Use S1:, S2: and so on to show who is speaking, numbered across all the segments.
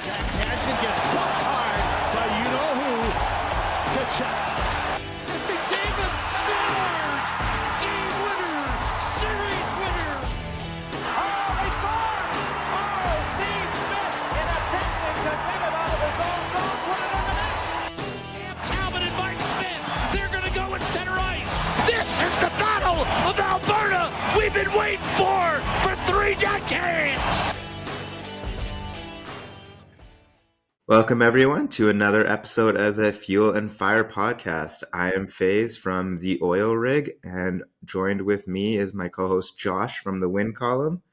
S1: Jackson gets blocked hard by you-know-who. Kachuk.
S2: McDavid scores! Game winner! Series winner!
S3: Oh, he scored! Oh, Steve Smith in a technique to get it out of his own zone, put it in the net!
S2: Cam Talbot and Mike Smith, they're going to go at center ice. This is the Battle of Alberta we've been waiting for 3 decades!
S4: Welcome, everyone, to another episode of the Fuel and Fire podcast. I am Faiz from the Oil Rig, and joined with me is my co-host Josh from the Win Column.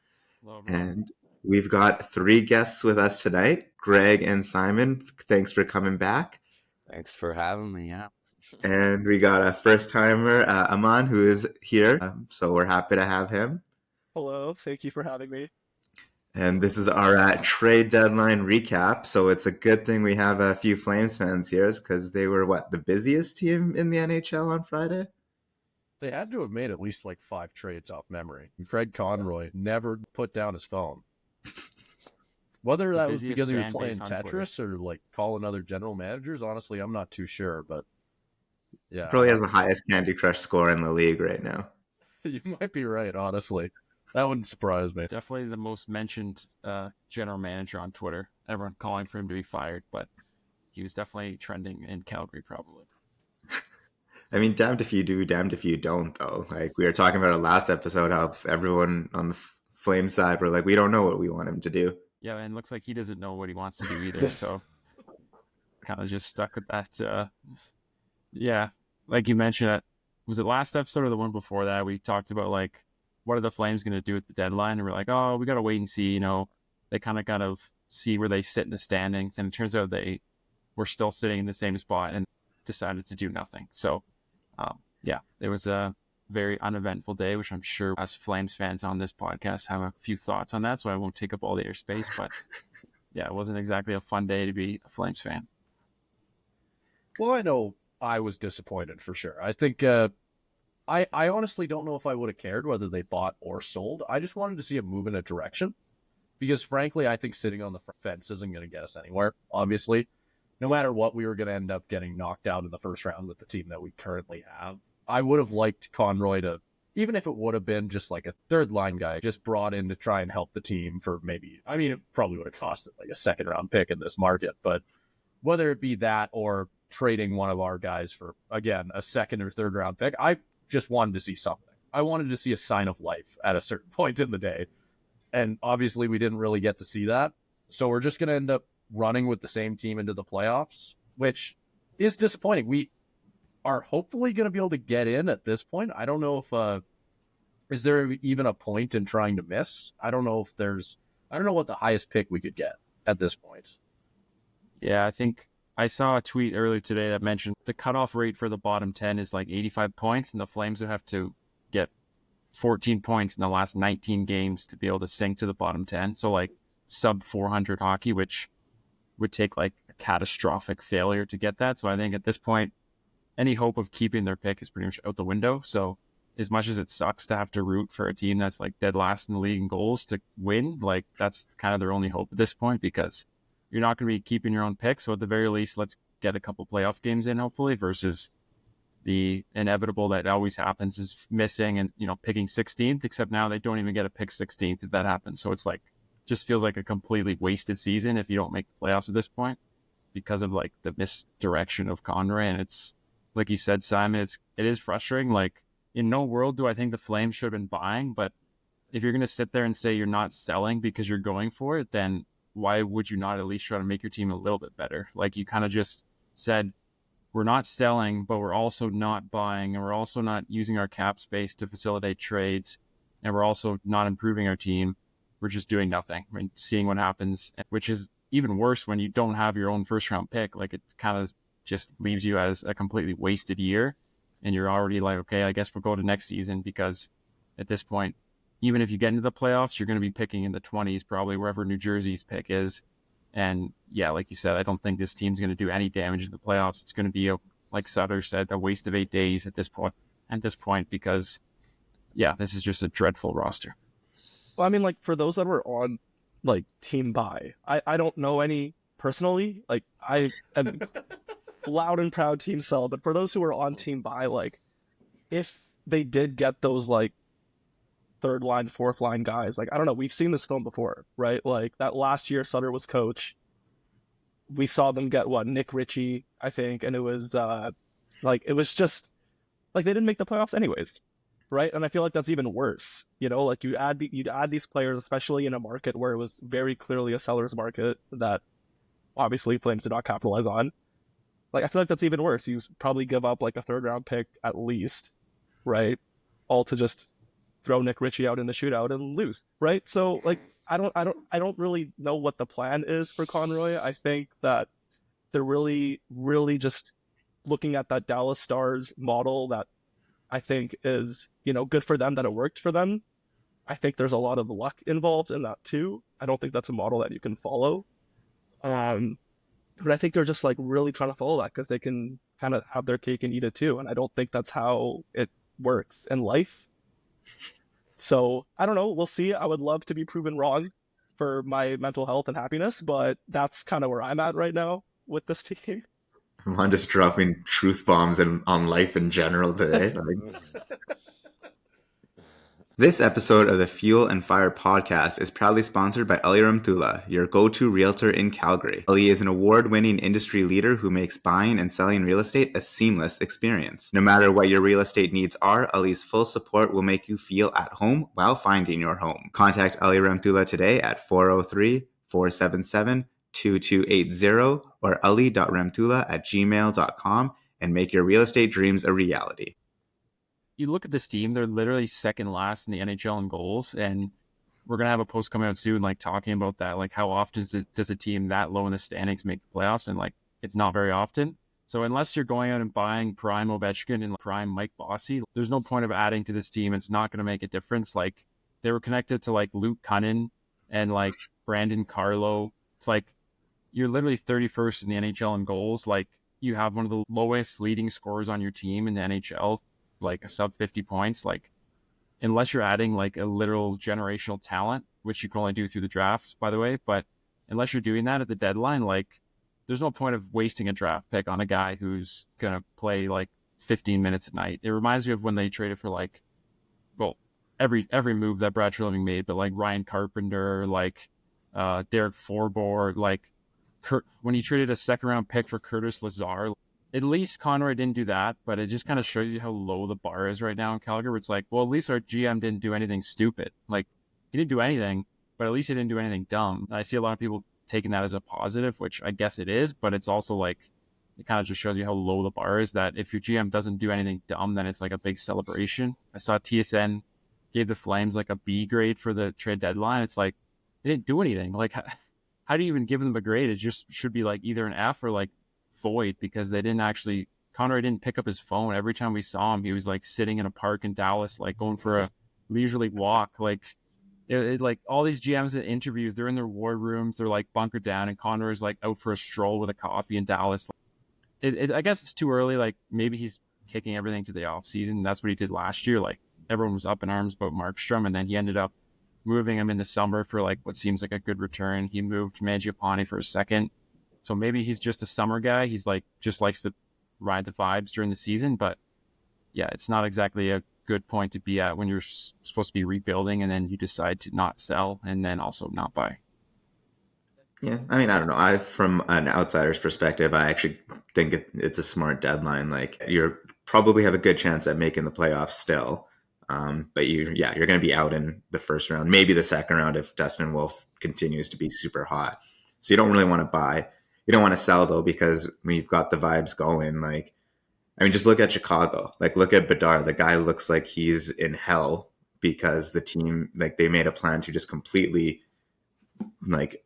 S5: Hello,
S4: and we've got 3 guests with us tonight, Greg and Simon. Thanks for coming back.
S5: Thanks for having me, yeah.
S4: And we got a first-timer, Aman, who is here, so we're happy to have him.
S6: Hello, thank you for having me.
S4: And this is our trade deadline recap. So it's a good thing we have a few Flames fans here, because they were, the busiest team in the NHL on Friday?
S7: They had to have made at least 5 trades off memory. Fred Conroy never put down his phone. Whether that was because he was playing Tetris or calling other general managers, honestly, I'm not too sure. But yeah,
S4: probably has the highest Candy Crush score in the league right now.
S7: You might be right, honestly. That wouldn't surprise me.
S5: Definitely the most mentioned general manager on Twitter. Everyone calling for him to be fired, but he was definitely trending in Calgary, probably.
S4: I mean, damned if you do, damned if you don't, though. We were talking about our last episode, how everyone on the Flame side were we don't know what we want him to do.
S5: Yeah, and it looks like he doesn't know what he wants to do either, so kind of just stuck with that. Yeah, like you mentioned, was it last episode or the one before that? We talked about, what are the Flames going to do at the deadline? And we're like, oh, we got to wait and see. They kind of got to see where they sit in the standings. And it turns out they were still sitting in the same spot and decided to do nothing. So, yeah, it was a very uneventful day, which I'm sure us Flames fans on this podcast have a few thoughts on that. So I won't take up all the airspace. But, yeah, it wasn't exactly a fun day to be a Flames fan.
S7: Well, I know I was disappointed for sure. I think... I honestly don't know if I would have cared whether they bought or sold. I just wanted to see a move in a direction. Because frankly, I think sitting on the fence isn't going to get us anywhere, obviously. No matter what, we were going to end up getting knocked out in the first round with the team that we currently have. I would have liked Conroy to, even if it would have been just a third line guy, just brought in to try and help the team for it probably would have costed a second round pick in this market. But whether it be that or trading one of our guys for, again, a second or third round pick, I just wanted to see something. I wanted to see a sign of life at a certain point in the day. And obviously we didn't really get to see that. So we're just going to end up running with the same team into the playoffs, which is disappointing. We are hopefully going to be able to get in at this point. I don't know if, is there even a point in trying to miss? I don't know what the highest pick we could get at this point.
S5: Yeah, I think I saw a tweet earlier today that mentioned the cutoff rate for the bottom 10 is 85 points, and the Flames would have to get 14 points in the last 19 games to be able to sink to the bottom 10. So sub 400 hockey, which would take a catastrophic failure to get that. So I think at this point, any hope of keeping their pick is pretty much out the window. So as much as it sucks to have to root for a team that's dead last in the league in goals to win, that's kind of their only hope at this point, because you're not going to be keeping your own pick. So at the very least, let's get a couple playoff games in, hopefully, versus the inevitable that always happens is missing and, picking 16th, except now they don't even get a pick 16th if that happens. So it's just feels like a completely wasted season if you don't make the playoffs at this point because of the misdirection of Conroy. And it's, like you said, Simon, it is frustrating. In no world do I think the Flames should have been buying, but if you're going to sit there and say you're not selling because you're going for it, then why would you not at least try to make your team a little bit better? You kind of just said, we're not selling, but we're also not buying, and we're also not using our cap space to facilitate trades, and we're also not improving our team. We're just doing nothing. Seeing what happens, which is even worse when you don't have your own first round pick. It kind of just leaves you as a completely wasted year, and you're already okay, I guess we'll go to next season, because at this point, even if you get into the playoffs, you're going to be picking in the 20s, probably wherever New Jersey's pick is. And yeah, like you said, I don't think this team's going to do any damage in the playoffs. It's going to be, like Sutter said, a waste of 8 days at this point, because yeah, this is just a dreadful roster.
S6: Well, for those that were on, team buy, I don't know any personally, like I am loud and proud team sell, but for those who are on team buy, like if they did get those like third line, fourth line guys, like I don't know, we've seen this film before, right? Like that last year Sutter was coach. We saw them get Nick Ritchie, I think, and it was it was just like they didn't make the playoffs anyways, right? And I feel like that's even worse. Like you'd add these players, especially in a market where it was very clearly a seller's market that obviously Flames did not capitalize on. Like I feel like that's even worse. You probably give up like a third round pick at least, right? All to just throw Nick Ritchie out in the shootout and lose, right? So like I don't really know what the plan is for Conroy. I think that they're really, really just looking at that Dallas Stars model that I think is, good for them, that it worked for them. I think there's a lot of luck involved in that too. I don't think that's a model that you can follow. But I think they're just like really trying to follow that because they can kind of have their cake and eat it too. And I don't think that's how it works in life. So I don't know. We'll see. I would love to be proven wrong for my mental health and happiness, but that's kind of where I'm at right now with this team.
S4: I'm just dropping truth bombs on life in general today. This episode of the Fuel and Fire podcast is proudly sponsored by Ali Ramtula, your go-to realtor in Calgary. Ali is an award-winning industry leader who makes buying and selling real estate a seamless experience. No matter what your real estate needs are, Ali's full support will make you feel at home while finding your home. Contact Ali Ramtula today at 403-477-2280 or ali.ramtula@gmail.com and make your real estate dreams a reality.
S5: You look at this team, they're literally second last in the NHL in goals, and we're going to have a post coming out soon, like talking about that, like how often does a team that low in the standings make the playoffs, and like it's not very often. So unless you're going out and buying prime Ovechkin and prime Mike Bossy, there's no point of adding to this team. It's not going to make a difference. Like they were connected to like Luke Cunnin and like Brandon Carlo. It's like you're literally 31st in the NHL in goals. Like you have one of the lowest leading scorers on your team in the NHL, like a sub 50 points. Like unless you're adding like a literal generational talent, which you can only do through the drafts, by the way, but unless you're doing that at the deadline, like there's no point of wasting a draft pick on a guy who's gonna play like 15 minutes a night. It reminds me of when they traded for like, well, every move that Brad Treliving made, but like Ryan Carpenter, like Derek Forbort, like when he traded a second round pick for Curtis Lazar. At least Conroy didn't do that, but it just kind of shows you how low the bar is right now in Calgary, where it's like, well, at least our GM didn't do anything stupid. Like, he didn't do anything, but at least he didn't do anything dumb. I see a lot of people taking that as a positive, which I guess it is, but it's also like, it kind of just shows you how low the bar is, that if your GM doesn't do anything dumb, then it's like a big celebration. I saw TSN gave the Flames like a B grade for the trade deadline. It's like, they didn't do anything. Like, how do you even give them a grade? It just should be like either an F or like void, because they didn't actually, Conroy didn't pick up his phone. Every time we saw him, he was like sitting in a park in Dallas, like going for a leisurely walk. Like like all these GMs in interviews, they're in their war rooms, they're like bunkered down, and Conroy's like out for a stroll with a coffee in Dallas. I guess it's too early. Like maybe he's kicking everything to the off season. That's what he did last year. Like everyone was up in arms about Markstrom, and then he ended up moving him in the summer for like what seems like a good return. He moved Mangiapane for a second. So maybe he's just a summer guy. He's like, just likes to ride the vibes during the season. But yeah, it's not exactly a good point to be at when you're supposed to be rebuilding and then you decide to not sell and then also not buy.
S4: Yeah, I mean, I don't know. From an outsider's perspective, I actually think it's a smart deadline. Like you're probably have a good chance at making the playoffs still. But you're going to be out in the first round, maybe the second round if Dustin Wolf continues to be super hot. So you don't really want to buy. You don't want to sell though, because when you've got the vibes going, like, I mean, just look at Chicago. Like, look at Bedard. The guy looks like he's in hell because the team, like, they made a plan to just completely, like,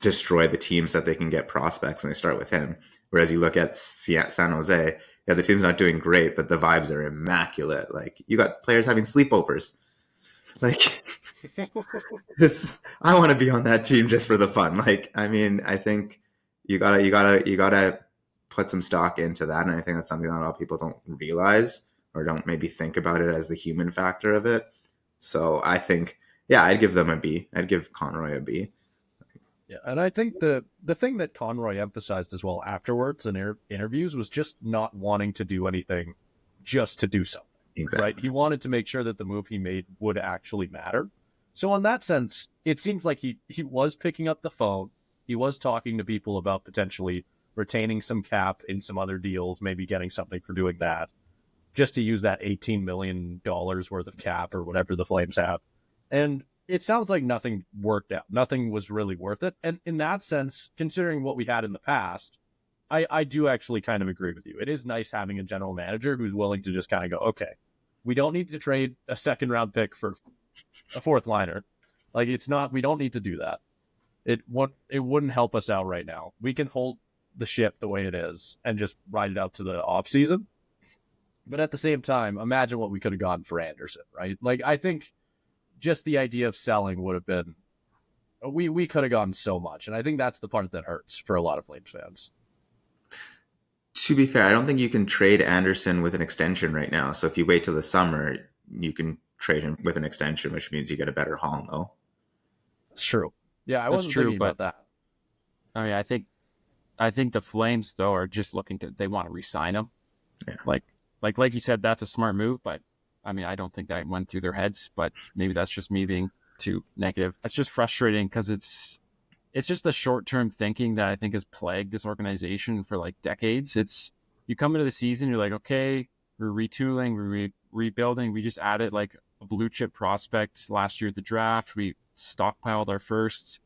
S4: destroy the teams that they can get prospects, and they start with him. Whereas you look at San Jose, yeah, the team's not doing great, but the vibes are immaculate. Like, you got players having sleepovers. Like, I want to be on that team just for the fun. Like, I mean, I think you gotta put some stock into that, and I think that's something that a lot of people don't realize or don't maybe think about it as the human factor of it. So I think, yeah, I'd give them a B. I'd give Conroy a B.
S7: Yeah, and I think the thing that Conroy emphasized as well afterwards in interviews was just not wanting to do anything just to do something.
S4: Exactly.
S7: Right? He wanted to make sure that the move he made would actually matter. So in that sense, it seems like he was picking up the phone. He was talking to people about potentially retaining some cap in some other deals, maybe getting something for doing that, just to use that $18 million worth of cap or whatever the Flames have. And it sounds like nothing worked out. Nothing was really worth it. And in that sense, considering what we had in the past, I do actually kind of agree with you. It is nice having a general manager who's willing to just kind of go, okay, we don't need to trade a second round pick for a fourth liner. Like we don't need to do that. It wouldn't help us out right now. We can hold the ship the way it is and just ride it out to the off season. But at the same time, imagine what we could have gotten for Anderson, right? Like, I think just the idea of selling would have been, we could have gotten so much. And I think that's the part that hurts for a lot of Flames fans.
S4: To be fair, I don't think you can trade Anderson with an extension right now. So if you wait till the summer, you can trade him with an extension, which means you get a better haul, no?
S7: It's true. Yeah, I
S5: That's
S7: wasn't
S5: true,
S7: thinking about that.
S5: I mean, I think the Flames though are just they want to re-sign him.
S4: Yeah.
S5: Like you said, that's a smart move, but I mean, I don't think that went through their heads, but maybe that's just me being too negative. It's just frustrating because it's just the short-term thinking that I think has plagued this organization for like decades. It's you come into the season, you're like, okay, we're retooling, we're rebuilding. We just added like a blue chip prospect last year at the draft. We stockpiled our firsts.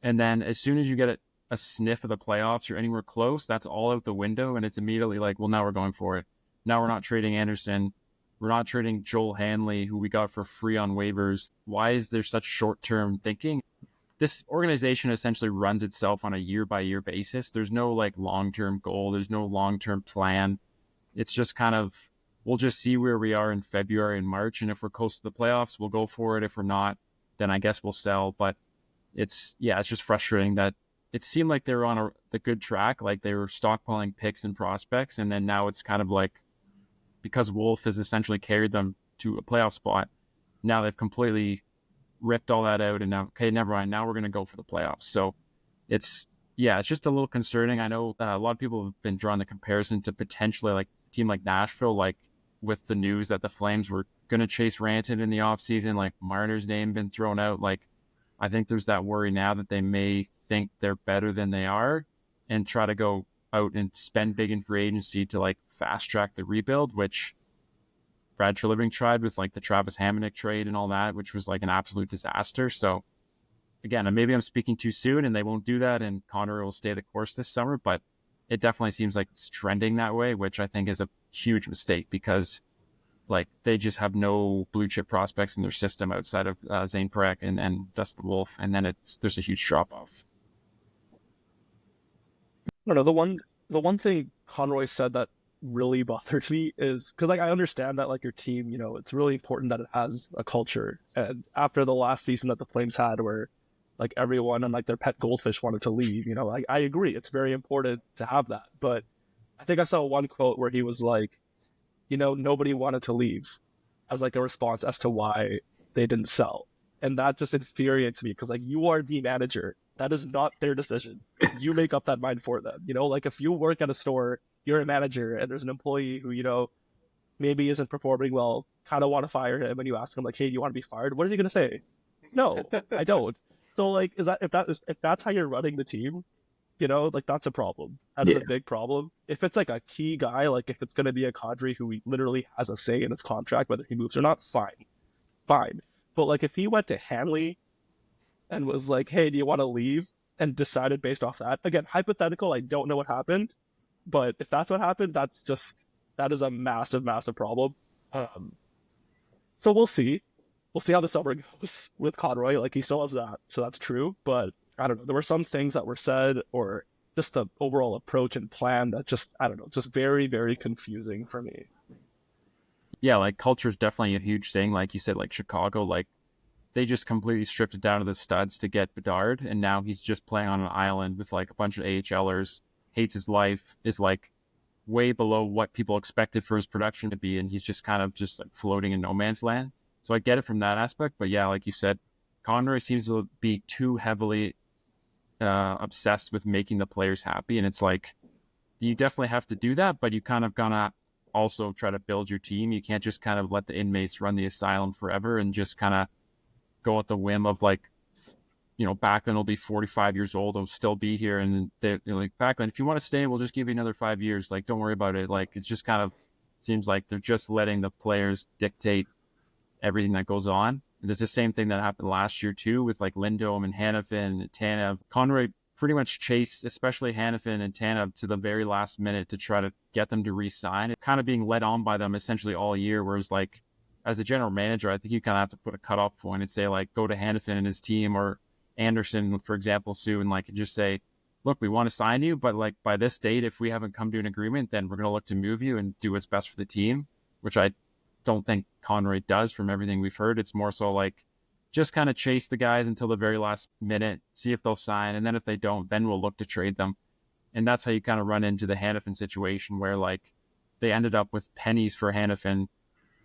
S5: And then as soon as you get a sniff of the playoffs or anywhere close, that's all out the window. And it's immediately like, well, now we're going for it. Now we're not trading Anderson. We're not trading Joel Hanley, who we got for free on waivers. Why is there such short-term thinking? This organization essentially runs itself on a year-by-year basis. There's no like long-term goal. There's no long-term plan. It's just kind of, we'll just see where we are in February and March. And if we're close to the playoffs, we'll go for it. If we're not, then I guess we'll sell. But it's just frustrating that it seemed like they were on the good track. Like they were stockpiling picks and prospects. And then now it's kind of like, because Wolf has essentially carried them to a playoff spot, now they've completely ripped all that out and now, okay, never mind. Now we're going to go for the playoffs. So it's just a little concerning. I know a lot of people have been drawing the comparison to potentially like a team like Nashville, like with the news that the Flames were going to chase Ranton in the offseason, like Marner's name been thrown out. Like, I think there's that worry now that they may think they're better than they are and try to go out and spend big in free agency to like fast track the rebuild, which Brad Treliving tried with like the Travis Hamonic trade and all that, which was like an absolute disaster. So again, maybe I'm speaking too soon and they won't do that and Connor will stay the course this summer, but it definitely seems like it's trending that way, which I think is a huge mistake because like they just have no blue chip prospects in their system outside of Zane Parekh and Dustin Wolf. And then there's a huge drop off.
S6: I don't know, the one thing Conroy said that really bothered me is because like I understand that like your team, it's really important that it has a culture. And after the last season that the Flames had where like everyone and like their pet goldfish wanted to leave, I agree. It's very important to have that. But I think I saw one quote where he was like, nobody wanted to leave as like a response as to why they didn't sell. And that just infuriates me because like you are the manager. That is not their decision. You make up that mind for them. Like if you work at a store, you're a manager and there's an employee who, maybe isn't performing well, kind of want to fire him. And you ask him like, hey, do you want to be fired? What is he going to say? No, I don't. So like, if that's how you're running the team, like that's a problem. That is a big problem. If it's like a key guy, like if it's going to be a Kadri who literally has a say in his contract, whether he moves or not, fine. But like if he went to Hanley and was like, hey, do you want to leave? And decided based off that. Again, hypothetical, I don't know what happened. But if that's what happened, that is a massive, massive problem. So we'll see. We'll see how the summer goes with Conroy. Like he still has that. So that's true. But I don't know. There were some things that were said or just the overall approach and plan that just very, very confusing for me.
S5: Yeah, like culture is definitely a huge thing. Like you said, like Chicago, like they just completely stripped it down to the studs to get Bedard, and now he's just playing on an island with like a bunch of AHLers, hates his life, is like way below what people expected for his production to be, and he's just kind of just like floating in no man's land. So I get it from that aspect, but yeah, like you said, Conroy seems to be too heavily obsessed with making the players happy. And it's like, you definitely have to do that, but you kind of gonna also try to build your team. You can't just kind of let the inmates run the asylum forever and just kind of go at the whim of like, Backlund will be 45 years old. He'll still be here. And they're like, Backlund, if you want to stay, we'll just give you another 5 years. Like, don't worry about it. Like, it's just kind of seems like they're just letting the players dictate everything that goes on. And it's the same thing that happened last year too, with like Lindholm and Hanifin and Tanev. Conroy pretty much chased, especially Hanifin and Tanev, to the very last minute to try to get them to re-sign. It kind of being led on by them essentially all year. Whereas like, as a general manager, I think you kind of have to put a cutoff point and say like, go to Hanifin and his team, or Anderson, for example, Sue, and like just say, look, we want to sign you, but like by this date, if we haven't come to an agreement, then we're going to look to move you and do what's best for the team, which I don't think Conroy does from everything we've heard. It's more so like, just kind of chase the guys until the very last minute, see if they'll sign. And then if they don't, then we'll look to trade them. And that's how you kind of run into the Hanifin situation where like they ended up with pennies for Hanifin.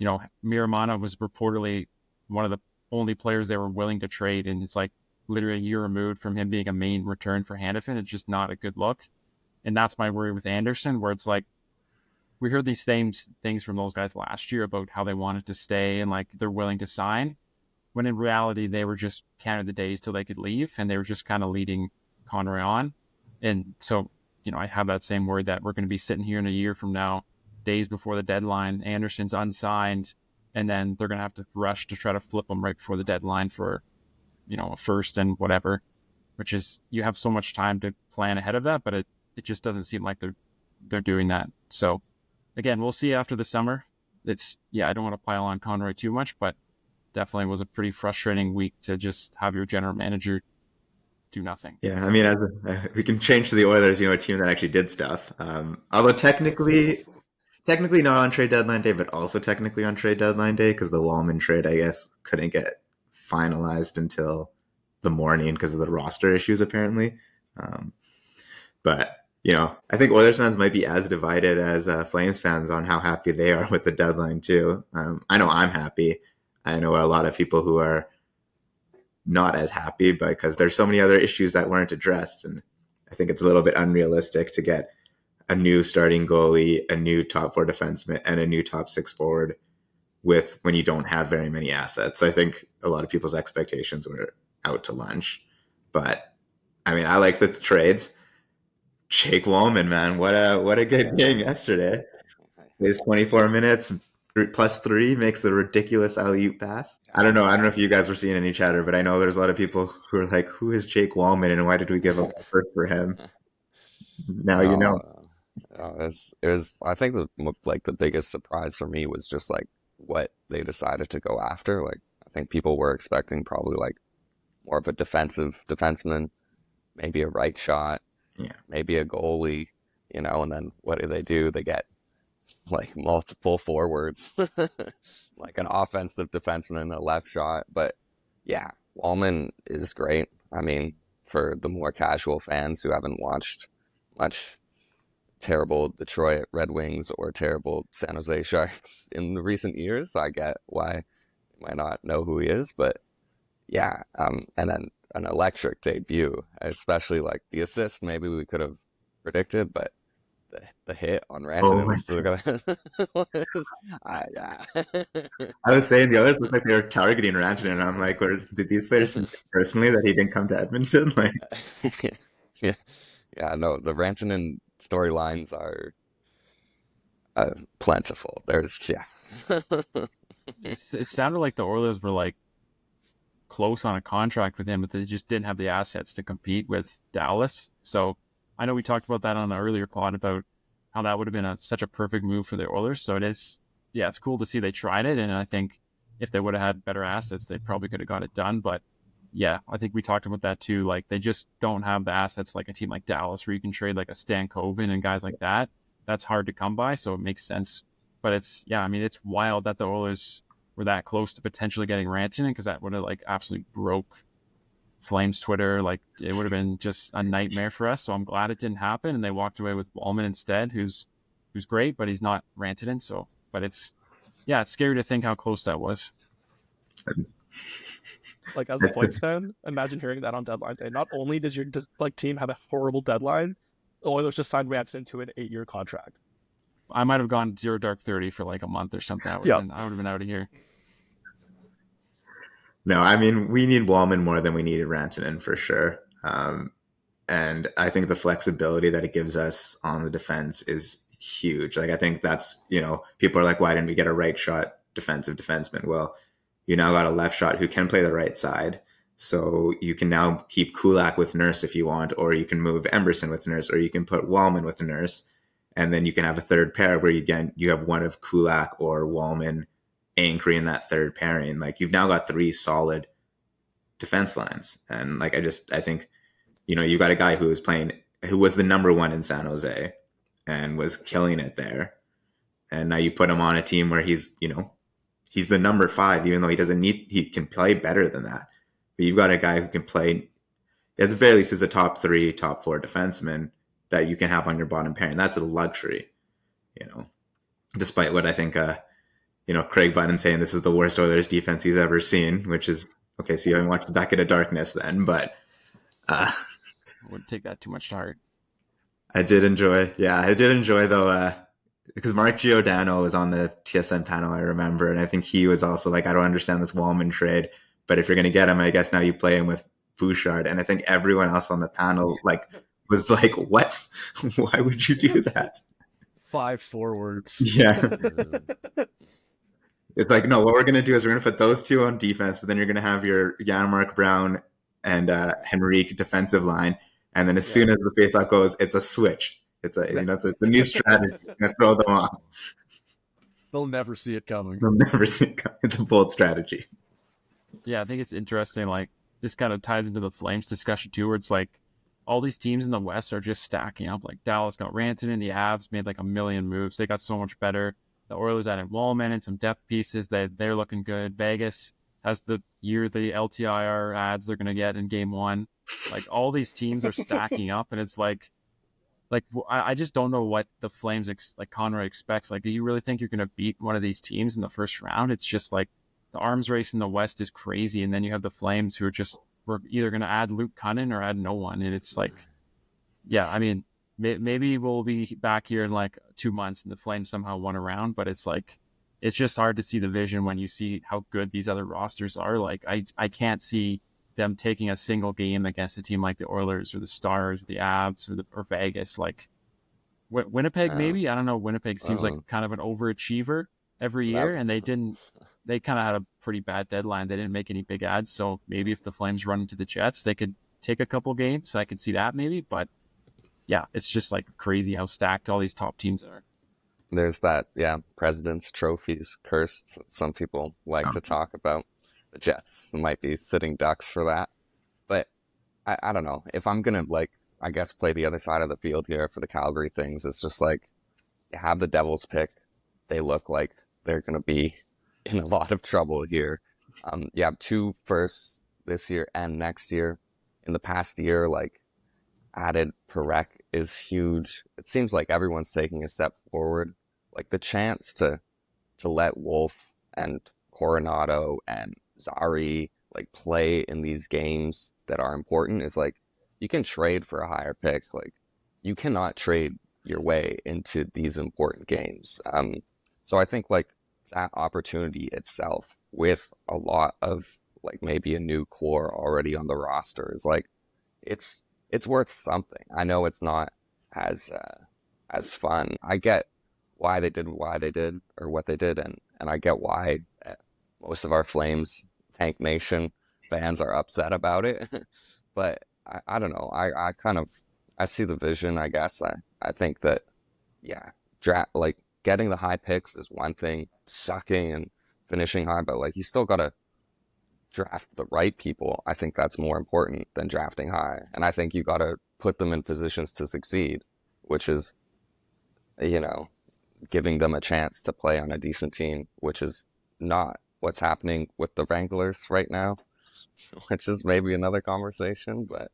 S5: Miramana was reportedly one of the only players they were willing to trade. And it's like literally a year removed from him being a main return for Hanifin. It's just not a good look. And that's my worry with Anderson, where it's like, we heard these same things from those guys last year about how they wanted to stay and like they're willing to sign, when in reality, they were just counting the days till they could leave, and they were just kind of leading Conroy on. And so, I have that same worry that we're going to be sitting here in a year from now, days before the deadline, Anderson's unsigned, and then they're going to have to rush to try to flip him right before the deadline for, a first and whatever, which is, you have so much time to plan ahead of that, but it just doesn't seem like they're doing that. So again, we'll see after the summer. I don't want to pile on Conroy too much, but definitely was a pretty frustrating week to just have your general manager do nothing.
S4: Yeah, I mean, we can change to the Oilers, a team that actually did stuff. Although technically not on trade deadline day, but also technically on trade deadline day, because the Wallman trade, I guess, couldn't get finalized until the morning because of the roster issues, apparently. But I think Oilers fans might be as divided as Flames fans on how happy they are with the deadline too. I know I'm happy. I know a lot of people who are not as happy because there's so many other issues that weren't addressed. And I think it's a little bit unrealistic to get a new starting goalie, a new top 4 defenseman, and a new top 6 forward when you don't have very many assets. I think a lot of people's expectations were out to lunch. But I mean, I like the trades. Jake Wallman, man, what a good game yesterday. Plays 24 minutes. +3 makes the ridiculous alley-oop pass. I don't know if you guys were seeing any chatter, but I know there's a lot of people who are like, who is Jake Wallman and why did we give up a first for him? Now you know.
S8: It was I think the biggest surprise for me was just like what they decided to go after. Like, I think people were expecting probably like more of a defenseman, maybe a right shot, maybe a goalie, and then what do? They get like multiple forwards, like an offensive defenseman, a left shot. But yeah, Wallman is great. I mean, for the more casual fans who haven't watched much terrible Detroit Red Wings or terrible San Jose Sharks in the recent years, I get why you might not know who he is. But yeah, and then an electric debut, especially like the assist maybe we could have predicted, but the hit on Rantanen
S4: I was saying the others looked like they were targeting Rantanen, and I'm like, did these players think personally that he didn't come to Edmonton? Like,
S8: no, the Rantanen storylines are plentiful.
S5: It sounded like the Oilers were like close on a contract with him, but they just didn't have the assets to compete with Dallas. So I know we talked about that on an earlier pod about how that would have been such a perfect move for the Oilers. So it's cool to see they tried it. And I think if they would have had better assets, they probably could have got it done. But yeah, I think we talked about that too. Like, they just don't have the assets like a team like Dallas, where you can trade like a Stan Koven and guys like that. That's hard to come by. So it makes sense. But it's wild that the Oilers were that close to potentially getting Rantanen, because that would have like absolutely broke Flames Twitter. Like, it would have been just a nightmare for us. So I'm glad it didn't happen, and they walked away with Wallman instead, who's great, but he's not Rantanen. So, but it's scary to think how close that was.
S6: Like as a Flames fan, imagine hearing that on deadline day. Not only does your team have a horrible deadline, the Oilers just signed Ranson to an 8-year contract.
S5: I might have gone 0 dark 30 for like a month or something. I would have been out of here.
S4: No, I mean, we need Wallman more than we needed Rantanen for sure. And I think the flexibility that it gives us on the defense is huge. Like, I think that's, people are like, why didn't we get a right shot defensive defenseman? Well, you now got a left shot who can play the right side. So you can now keep Kulak with Nurse if you want, or you can move Emberson with Nurse, or you can put Wallman with Nurse. And then you can have a third pair where you have one of Kulak or Wallman anchoring that third pairing. Like, you've now got 3 solid defense lines. And like, I think, you got a guy who was the number 1 in San Jose and was killing it there. And now you put him on a team where he's the number 5, even though he can play better than that. But you've got a guy who can play, at the very least, is a top 3, top 4 defenseman that you can have on your bottom pairing. That's a luxury, despite what I think, Craig Button saying this is the worst Oilers defense he's ever seen, which is, okay, so you haven't watched the Bucket of Darkness then, but
S5: I wouldn't take that too much to heart.
S4: I did enjoy though, because Mark Giordano was on the TSN panel, I remember, and I think he was also like, I don't understand this Wallman trade, but if you're going to get him, I guess now you play him with Bouchard. And I think everyone else on the panel was like, what? Why would you do that?
S7: 5 forwards.
S4: Yeah. It's like, no, what we're going to do is we're going to put those 2 on defense, but then you're going to have your Janmark Brown and Henrique defensive line. And then as soon as the faceoff goes, it's a switch. It's a new strategy. You're going to throw them off.
S7: They'll never see it coming.
S4: It's a bold strategy.
S5: Yeah, I think it's interesting. Like, this kind of ties into the Flames discussion too, where it's like all these teams in the West are just stacking up. Like, Dallas got Rantanen, the Avs made like 1 million moves. They got so much better. The Oilers added Wallman and some depth pieces. They're looking good. Vegas has the LTIR ads they're going to get in game 1. Like, all these teams are stacking up, and it's like I just don't know what the Flames, like Conroy expects. Like, do you really think you're going to beat one of these teams in the first round? It's just like the arms race in the West is crazy, and then you have the Flames who we're either going to add Luke Cunnin or add no one, and it's like, yeah, I mean, maybe we'll be back here in like 2 months and the Flames somehow won a round, but it's like, it's just hard to see the vision when you see how good these other rosters are. Like, I can't see them taking a single game against a team like the Oilers or the Stars or the Avs or Vegas. Like, Winnipeg, maybe, I don't know. Winnipeg seems like kind of an overachiever every year, and they kind of had a pretty bad deadline. They didn't make any big ads, so maybe if the Flames run into the Jets, they could take a couple games. So I could see that maybe, but yeah, it's just like crazy how stacked all these top teams are.
S8: There's that, President's Trophies curse that some people like to talk about. The Jets might be sitting ducks for that. But I don't know. If I'm going to, I guess, play the other side of the field here for the Calgary things, it's just like, you have the Devils pick. They look like they're going to be in a lot of trouble here. You have 2 firsts this year and next year. In the past year, added Perek is huge. It seems like everyone's taking a step forward. Like, the chance to let Wolf and Coronado and Zari play in these games that are important is you can trade for a higher pick. You cannot trade your way into these important games. So I think that opportunity itself, with a lot of maybe a new core already on the roster, is it's worth something. I know it's not as fun. I get why they did what they did, and I get why most of our Flames Tank Nation fans are upset about it. But I don't know. I see the vision, I guess. I think that, getting the high picks is one thing, sucking and finishing high, but you still got to draft the right people. I think that's more important than drafting high. And I think you got to put them in positions to succeed, which is, giving them a chance to play on a decent team, which is not what's happening with the Wranglers right now, which is maybe another conversation. But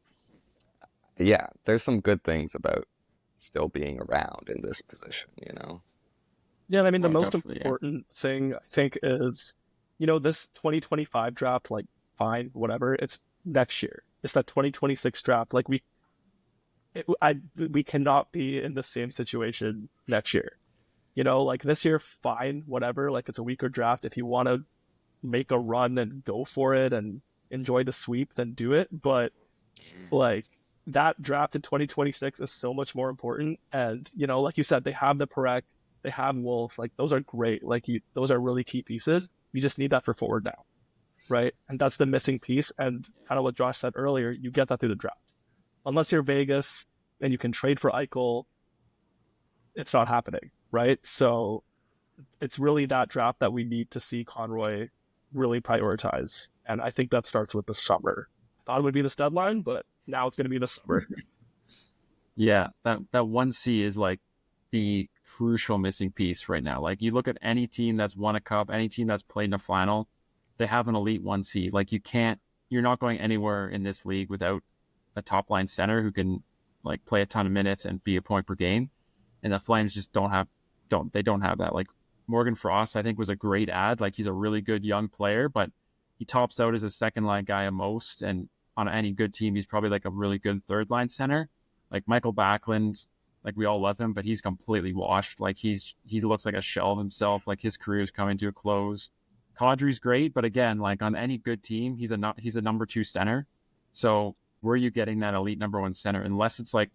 S8: yeah, there's some good things about still being around in this position,
S6: Yeah, I mean, the most important thing, I think, is, this 2025 draft, fine, whatever. It's next year. It's that 2026 draft. Like we cannot be in the same situation next year. You know, like this year, fine, whatever. Like it's a weaker draft. If you want to make a run and go for it and enjoy the sweep, then do it. But like that draft in 2026 is so much more important. And, you know, like you said, they have the Perek, they have Wolf. Like those are great. Like those are really key pieces. You just need that for forward now, right? And that's the missing piece. And kind of what Josh said earlier, you get that through the draft. Unless you're Vegas and you can trade for Eichel, it's not happening, right? So it's really that draft that we need to see Conroy really prioritize. And I think that starts with the summer. I thought it would be this deadline, but now it's going to be the summer.
S5: Yeah, that 1C is like the crucial missing piece right now. Like you look at any team that's won a cup, any team that's played in a final, they have an elite 1C. Like you're not going anywhere in this league without a top line center who can like play a ton of minutes and be a point per game. And the Flames just don't have that. Like Morgan Frost, I think, was a great ad. Like he's a really good young player, but he tops out as a second line guy at most. And on any good team, he's probably like a really good third line center. Like Michael Backlund, like we all love him, but he's completely washed. Like he looks like a shell of himself. Like his career is coming to a close. Kadri's great, but again, like on any good team, he's a number 2 center. So where are you getting that elite number 1 center? Unless it's like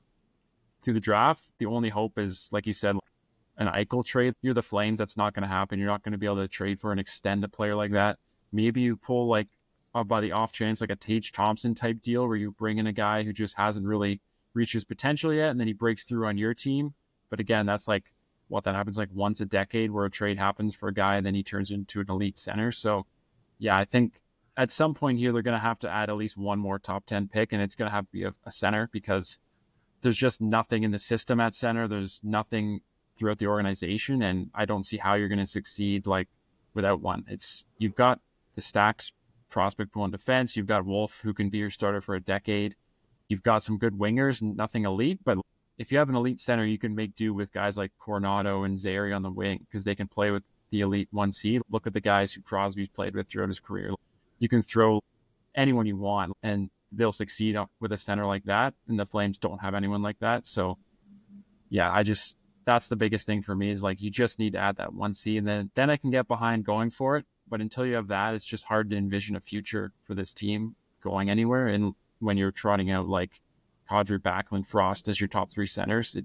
S5: through the draft, the only hope is, like you said, an Eichel trade. You're the Flames, that's not going to happen. You're not going to be able to trade for and extend a player like that. Maybe you pull like by the off chance like a Tage Thompson type deal where you bring in a guy who just hasn't really reached his potential yet, and then he breaks through on your team. But again, that's like that happens like once a decade where a trade happens for a guy and then he turns into an elite center. So yeah, I think at some point here they're going to have to add at least one more top 10 pick, and it's going to have to be a center because there's just nothing in the system at center. There's nothing throughout the organization, and I don't see how you're going to succeed like without one. You've got the stacks prospect pool in defense. You've got Wolf, who can be your starter for a decade. You've got some good wingers, nothing elite, but if you have an elite center, you can make do with guys like Coronado and Zary on the wing because they can play with the elite 1C. Look at the guys who Crosby's played with throughout his career. You can throw anyone you want, and they'll succeed with a center like that, and the Flames don't have anyone like that. So, yeah, that's the biggest thing for me is like you just need to add that 1C, and then I can get behind going for it. But until you have that, it's just hard to envision a future for this team going anywhere. And when you're trotting out like Kadri, Backlund, Frost as your top 3 centers,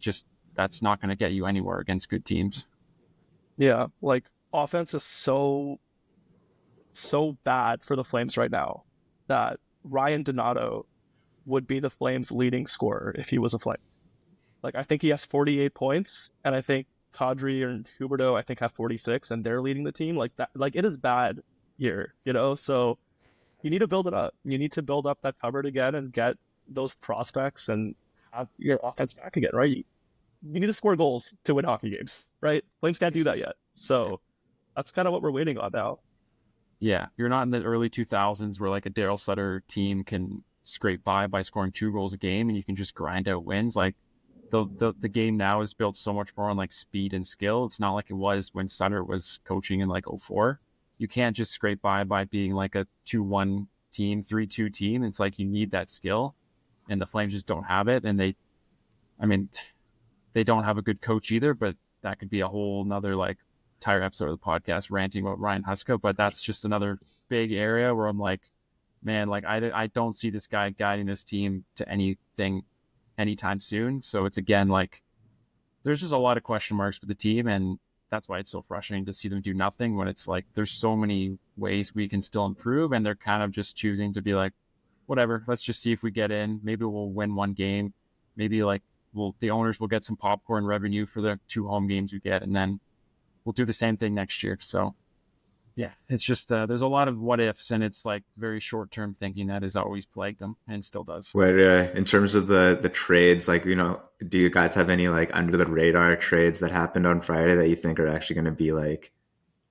S5: that's not going to get you anywhere against good teams.
S6: Yeah, like offense is so bad for the Flames right now that Ryan Donato would be the Flames' leading scorer if he was a Flame. Like I think he has 48 points, and I think Kadri and Huberdeau I think have 46, and they're leading the team. Like that, like it is bad here, you know. So you need to build it up. You need to build up that cupboard again and get those prospects and have your offense back again, right? You need to score goals to win hockey games, right? Flames can't do that yet. So that's kind of what we're waiting on now.
S5: Yeah, you're not in the early 2000s where like a Daryl Sutter team can scrape by scoring 2 goals a game and you can just grind out wins. Like the game now is built so much more on like speed and skill. It's not like it was when Sutter was coaching in like 2004. You can't just scrape by being like a 2-1 team, 3-2 team. It's like you need that skill, and the Flames just don't have it. And they don't have a good coach either, but that could be a whole nother like entire episode of the podcast ranting about Ryan Huska. But that's just another big area where I'm like, man, like I don't see this guy guiding this team to anything anytime soon. So it's again like there's just a lot of question marks for the team, and that's why it's so frustrating to see them do nothing when it's like there's so many ways we can still improve, and they're kind of just choosing to be like, whatever, let's just see if we get in. Maybe we'll win one game. Maybe like the owners will get some popcorn revenue for the 2 home games we get, and then we'll do the same thing next year. So yeah, it's just there's a lot of what ifs, and it's like very short-term thinking that has always plagued them and still does.
S4: Where in terms of the trades, like, you know, do you guys have any like under the radar trades that happened on Friday that you think are actually going to be like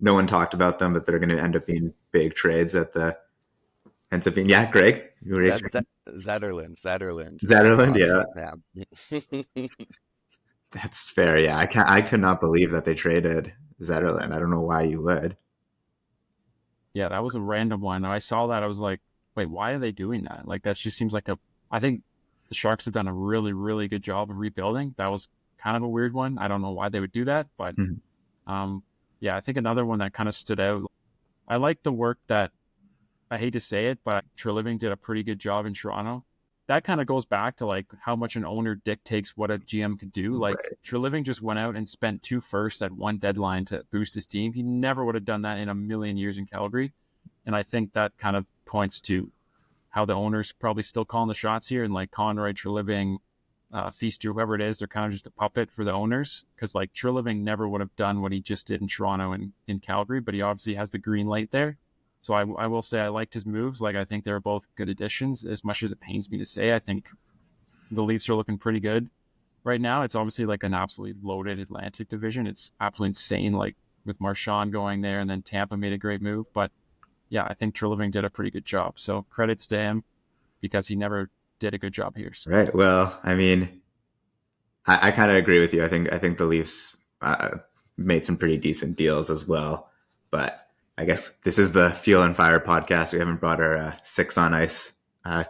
S4: no one talked about them, but they're going to end up being big trades at the ends up being? Yeah, Greg,
S8: Zetterlund,
S4: yeah. That's fair. Yeah, I could not believe that they traded Zetterlund. I don't know why you would.
S5: Yeah, that was a random one. I saw that. I was like, wait, why are they doing that? Like, that just seems like I think the Sharks have done a really, really good job of rebuilding. That was kind of a weird one. I don't know why they would do that, but yeah, I think another one that kind of stood out. I like the work that, I hate to say it, but Treliving did a pretty good job in Toronto. That kind of goes back to like how much an owner dictates what a GM could do. Like Treliving just went out and spent 2 firsts at one deadline to boost his team. He never would have done that in a million years in Calgary. And I think that kind of points to how the owner's probably still calling the shots here. And like Conroy, Treliving, Feaster, whoever it is, they're kind of just a puppet for the owners. Because like Treliving never would have done what he just did in Toronto and in Calgary, but he obviously has the green light there. So I will say I liked his moves. Like, I think they were both good additions. As much as it pains me to say, I think the Leafs are looking pretty good right now. It's obviously like an absolutely loaded Atlantic division. It's absolutely insane, like with Marchand going there, and then Tampa made a great move. But yeah, I think Treliving did a pretty good job. So credits to him because he never did a good job here. So.
S4: Right. Well, I mean, I kind of agree with you. I think the Leafs made some pretty decent deals as well, but I guess this is the Fuel and Fire podcast. We haven't brought our 6 on Ice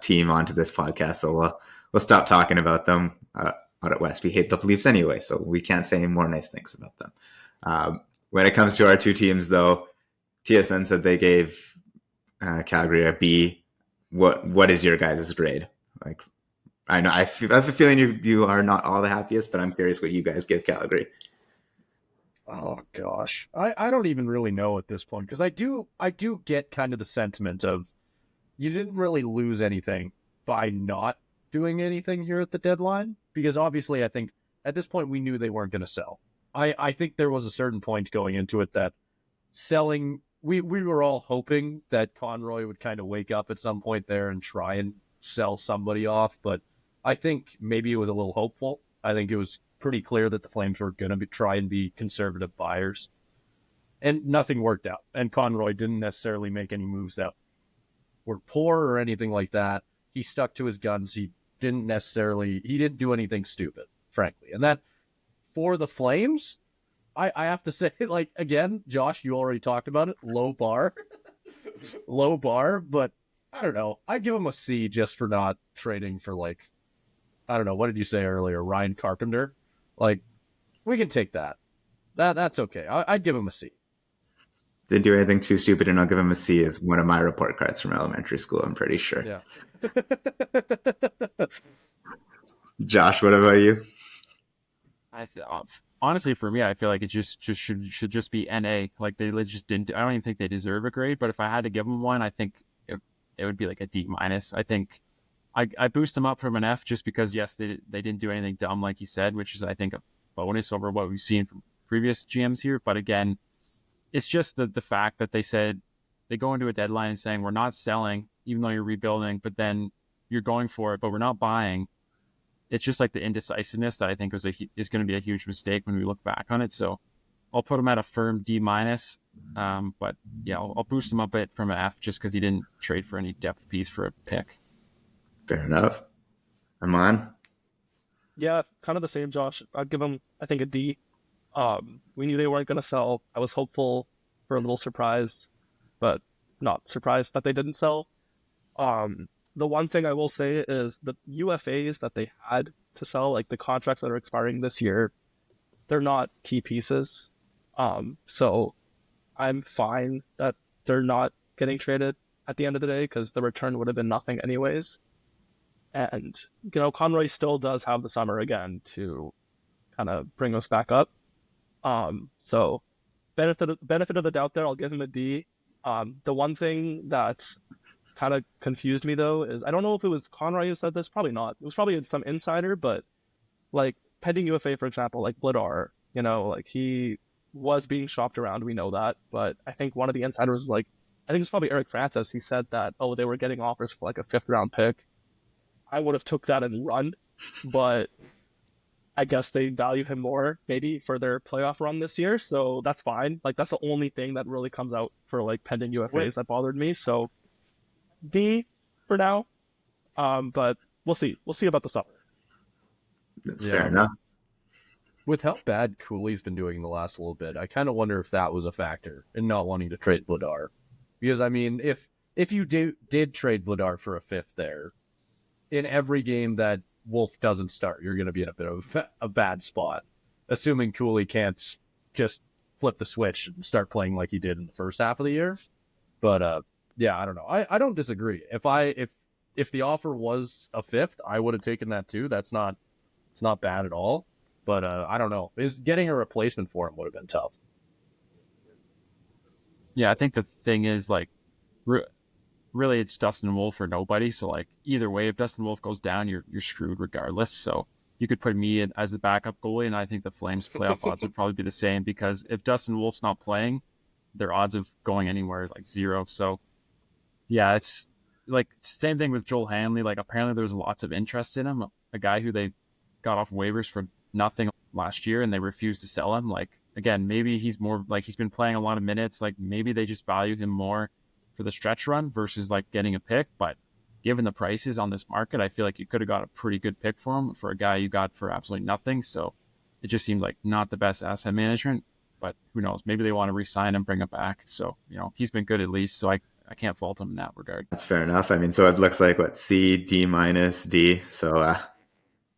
S4: team onto this podcast, so we'll stop talking about them out at West. We hate the Leafs anyway, so we can't say any more nice things about them. When it comes to our 2 teams, though, TSN said they gave Calgary a B. What is your guys' grade? Like, I know I have a feeling you are not all the happiest, but I'm curious what you guys give Calgary.
S7: Oh gosh, I don't even really know at this point, because I do get kind of the sentiment of you didn't really lose anything by not doing anything here at the deadline, because obviously I think at this point we knew they weren't going to sell. I think there was a certain point going into it that selling, we were all hoping that Conroy would kind of wake up at some point there and try and sell somebody off, but I think maybe it was a little hopeful. I think it was pretty clear that the Flames were going to try and be conservative buyers, and nothing worked out. And Conroy didn't necessarily make any moves that were poor or anything like that. He stuck to his guns. He didn't do anything stupid, frankly. And that, for the Flames, I have to say, like, again, Josh, you already talked about it, low bar, but I don't know. I'd give him a C just for not trading for, like, I don't know, what did you say earlier? Ryan Carpenter? Like, we can take that. That's okay. I'd give him a C.
S4: Didn't do anything too stupid, and I'll give him a C as one of my report cards from elementary school, I'm pretty sure.
S7: Yeah.
S4: Josh, what about you?
S5: Honestly, for me, I feel like it just should just be NA. Like, they just didn't. I don't even think they deserve a grade. But if I had to give them one, I think it would be like a D-. I think I boost them up from an F just because, yes, they didn't do anything dumb, like you said, which is, I think, a bonus over what we've seen from previous GMs here. But again, it's just the fact that they said they go into a deadline saying we're not selling, even though you're rebuilding, but then you're going for it, but we're not buying. It's just like the indecisiveness that I think is going to be a huge mistake when we look back on it. So I'll put him at a firm D-. But yeah, I'll boost him up a bit from an F just because he didn't trade for any depth piece for a pick.
S4: Fair enough. Aman?
S6: Yeah, kind of the same, Josh. I'd give him, I think, a D. We knew they weren't going to sell. I was hopeful for a little surprise, but not surprised that they didn't sell. The one thing I will say is the UFAs that they had to sell, like the contracts that are expiring this year, they're not key pieces. So I'm fine that they're not getting traded at the end of the day, because the return would have been nothing anyways. And, Conroy still does have the summer again to kind of bring us back up. So benefit of the doubt there, I'll give him a D. The one thing that kind of confused me, though, is I don't know if it was Conroy who said this, probably not. It was probably some insider, but like pending UFA, for example, like Vladar, like he was being shopped around. We know that, but I think one of the insiders, like, I think it's probably Eric Francis. He said that, they were getting offers for like a 5th round pick. I would have took that and run, but I guess they value him more maybe for their playoff run this year. So that's fine. Like, that's the only thing that really comes out for like pending UFAs that bothered me. So D for now. But we'll see. We'll see about the summer.
S4: That's fair enough.
S7: With how bad Cooley's been doing the last little bit, I kind of wonder if that was a factor in not wanting to trade Vladar. Because, I mean, if if you did trade Vladar for a fifth there, in every game that Wolf doesn't start, you're going to be in a bit of a bad spot, assuming Cooley can't just flip the switch and start playing like he did in the first half of the year. But yeah, I don't know. I don't disagree. If the offer was a fifth, I would have taken that too. It's not bad at all. But I don't know. Getting a replacement for him would have been tough.
S5: Yeah, I think the thing is, like, really it's Dustin Wolf or nobody. So, like, either way, if Dustin Wolf goes down, you're screwed regardless. So you could put me in as the backup goalie, and I think the Flames playoff odds would probably be the same, because if Dustin Wolf's not playing, their odds of going anywhere is like 0. So yeah, it's like same thing with Joel Hanley. Like, apparently there was lots of interest in him, a guy who they got off waivers for nothing last year, and they refused to sell him. Like, again, maybe he's more like, he's been playing a lot of minutes. Like, maybe they just value him more for the stretch run versus like getting a pick. But given the prices on this market, I feel like you could have got a pretty good pick for him for a guy you got for absolutely nothing. So it just seems like not the best asset management, but who knows? Maybe they want to re-sign him, bring him back. So, he's been good at least. So I can't fault him in that regard.
S4: That's fair enough. I mean, so it looks like C, D minus, D. So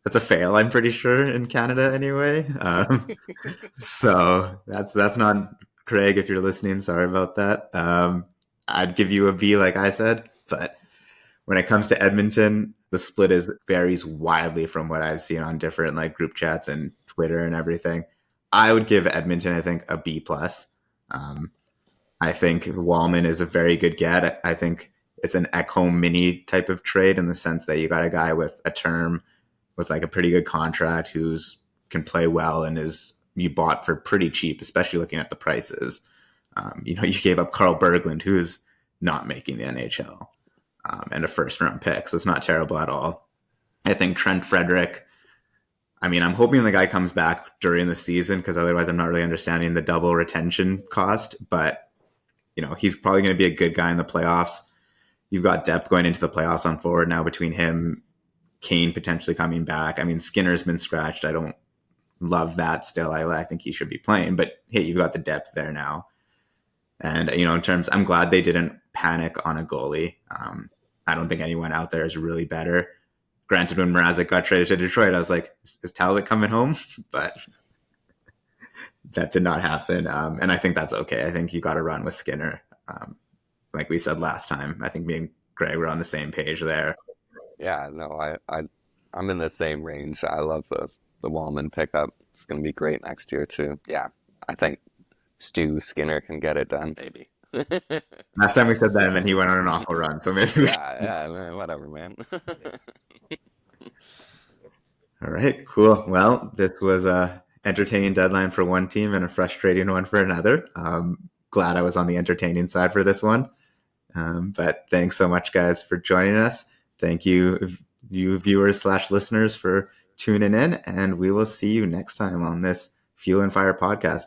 S4: that's a fail, I'm pretty sure, in Canada anyway. So that's not Craig, if you're listening. Sorry about that. I'd give you a B, like I said, but when it comes to Edmonton, the split varies wildly from what I've seen on different like group chats and Twitter and everything. I would give Edmonton, I think, a B plus. I think Wallman is a very good get. I think it's an Ekholm mini type of trade in the sense that you got a guy with a term with like a pretty good contract who's can play well and you bought for pretty cheap, especially looking at the prices. You gave up Carl Berglund, who's not making the NHL, and a first round pick. So it's not terrible at all. I think Trent Frederick, I mean, I'm hoping the guy comes back during the season, because otherwise I'm not really understanding the double retention cost. But, he's probably going to be a good guy in the playoffs. You've got depth going into the playoffs on forward now between him, Kane potentially coming back. I mean, Skinner's been scratched. I don't love that still. I think he should be playing. But, hey, you've got the depth there now. And, I'm glad they didn't panic on a goalie. I don't think anyone out there is really better. Granted, when Mrazek got traded to Detroit, I was like, is Talbot coming home? But that did not happen. And I think that's okay. I think you got to run with Skinner. Like we said last time, I think me and Greg were on the same page there.
S8: Yeah, no, I'm in the same range. I love the Wallman pickup. It's going to be great next year too. Yeah, I think Stu Skinner can get it done, maybe.
S4: Last time we said that, and then he went on an awful run. So maybe.
S8: Yeah, whatever, man.
S4: All right, cool. Well, this was a entertaining deadline for one team and a frustrating one for another. Glad I was on the entertaining side for this one. But thanks so much, guys, for joining us. Thank you viewers / listeners for tuning in, and we will see you next time on this Fuel and Fire podcast.